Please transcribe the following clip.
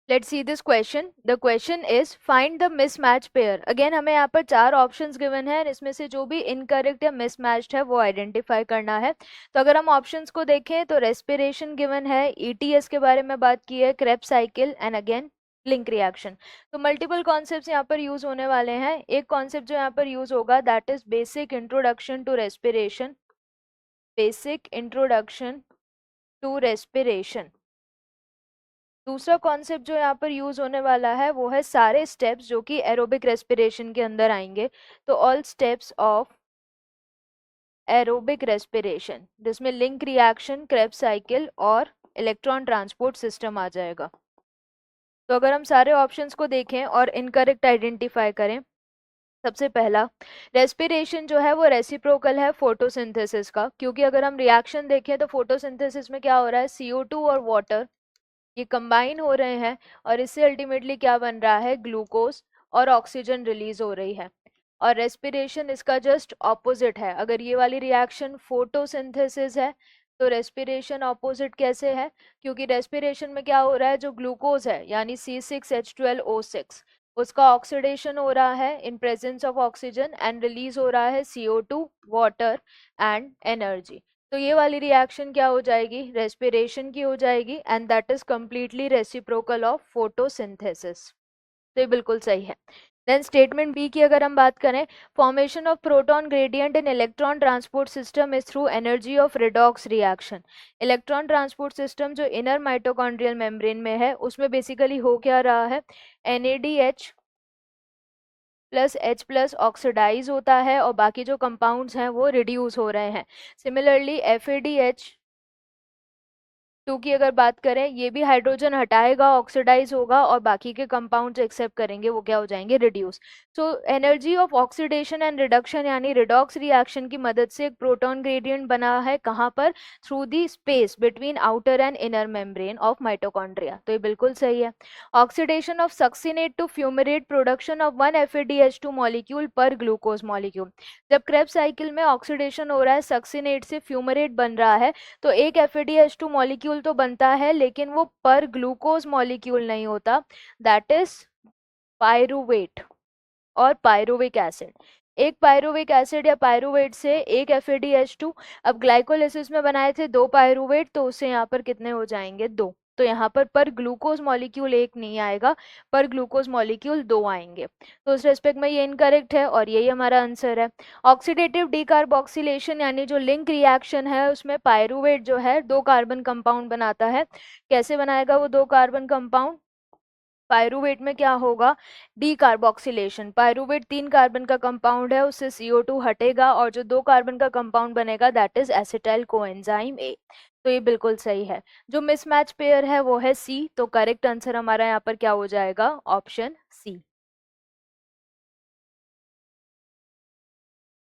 Let's see this question. The question is find the mismatch pair. Again हमें यहाँ पर 4 options given है, इसमें से जो भी इनकरेक्ट या मिसमैच्ड है वो आइडेंटिफाई करना है. तो अगर हम ऑप्शंस को देखें तो रेस्पिरेशन गिवन है, ईटीएस के बारे में बात की है, Krebs cycle and again link reaction. तो मल्टीपल कॉन्सेप्ट्स यहाँ पर यूज होने वाले हैं. एक कॉन्सेप्ट जो यहाँ पर यूज होगा that is basic introduction to respiration. Basic introduction to respiration. दूसरा कॉन्सेप्ट जो यहाँ पर यूज होने वाला है वो है सारे स्टेप्स जो कि एरोबिक रेस्पिरेशन के अंदर आएंगे. तो all steps of aerobic respiration, जिसमें लिंक रिएक्शन, क्रेब्स साइकिल और इलेक्ट्रॉन ट्रांसपोर्ट सिस्टम आ जाएगा. तो अगर हम सारे ऑप्शंस को देखें और इनकरेक्ट आइडेंटिफाई करें, सबसे पहला रेस्पिरेशन जो है वो रेसिप्रोकल है फोटोसिंथेसिस का, क्योंकि अगर हम रिएक्शन देखें तो फोटोसिंथेसिस में क्या हो रहा है, CO2 और वाटर ये कंबाइन हो रहे हैं और इससे अल्टीमेटली क्या बन रहा है, ग्लूकोज और ऑक्सीजन रिलीज हो रही है. और रेस्पिरेशन इसका जस्ट ऑपोजिट है. अगर ये वाली रिएक्शन फोटोसिंथेसिस है तो रेस्पिरेशन ऑपोजिट कैसे है, क्योंकि रेस्पिरेशन में क्या हो रहा है, जो ग्लूकोज है यानी C6H12O6 उसका ऑक्सीडेशन हो रहा है in presence of oxygen and release हो रहा है CO2, वाटर एंड एनर्जी. तो ये वाली रिएक्शन क्या हो जाएगी, रेस्पिरेशन की हो जाएगी and that is completely reciprocal of photosynthesis. तो ये बिल्कुल सही है. देन स्टेटमेंट बी की अगर हम बात करें, formation of proton gradient in electron transport system is through energy of redox reaction. Electron transport system जो इनर माइटोकॉन्ड्रियल मेम्ब्रेन में है उसमें बेसिकली हो क्या रहा है, NADH प्लस H+ ऑक्सीडाइज होता है और बाकी जो कंपाउंड्स हैं वो रिड्यूस हो रहे हैं. सिमिलरली FADH2 की अगर बात करें, ये भी हाइड्रोजन हटाएगा, ऑक्सीडाइज होगा और बाकी के कंपाउंड्स एक्सेप्ट करेंगे वो क्या हो जाएंगे, reduce. So energy of oxidation and reduction यानी रिडॉक्स रिएक्शन की मदद से एक प्रोटॉन ग्रेडियंट बना है, कहाँ पर, through the space between outer and inner membrane of mitochondria. तो ये बिल्कुल सही है. Oxidation of succinate to fumarate, production of 1 FADH2 molecule पर ग्लूकोज मॉलिक्यूल. जब क्रेब्स साइकिल में ऑक्सीडेशन हो रहा है, सक्सिनेट से फ्यूमरेट बन रहा है, तो एक FADH2 मॉलिक्यूल तो बनता है लेकिन वो पर ग्लूकोज मॉलिक्यूल नहीं होता, दैट इज पायरुवेट और पायरुविक एसिड. एक पायरुविक एसिड या पायरुवेट से एक FADH2. अब ग्लाइकोलिसिस में बनाए थे 2 पायरुवेट, तो उससे यहाँ पर कितने हो जाएंगे, 2. तो यहाँ पर ग्लूकोज मॉलिक्यूल एक नहीं आएगा, पर ग्लूकोज मॉलिक्यूल 2 आएंगे. तो उस रेस्पेक्ट में ये इनकरेक्ट है और यही हमारा आंसर है. ऑक्सीडेटिव डीकार्बोक्सिलेशन यानी जो लिंक रिएक्शन है उसमें पायरुवेट जो है 2 कार्बन कंपाउंड बनाता है. कैसे बनाएगा वो 2 कार्बन कंपाउंड, पायरुवेट में क्या होगा, डीकार्बोक्सिलेशन. पायरुवेट 3 कार्बन का कंपाउंड है, उससे CO2 हटेगा और जो 2 कार्बन का कंपाउंड बनेगा that is acetyl coenzyme A. तो ये बिल्कुल सही है. जो मिसमैच पेयर है वो है C. तो करेक्ट आंसर हमारा यहाँ पर क्या हो जाएगा, ऑप्शन C.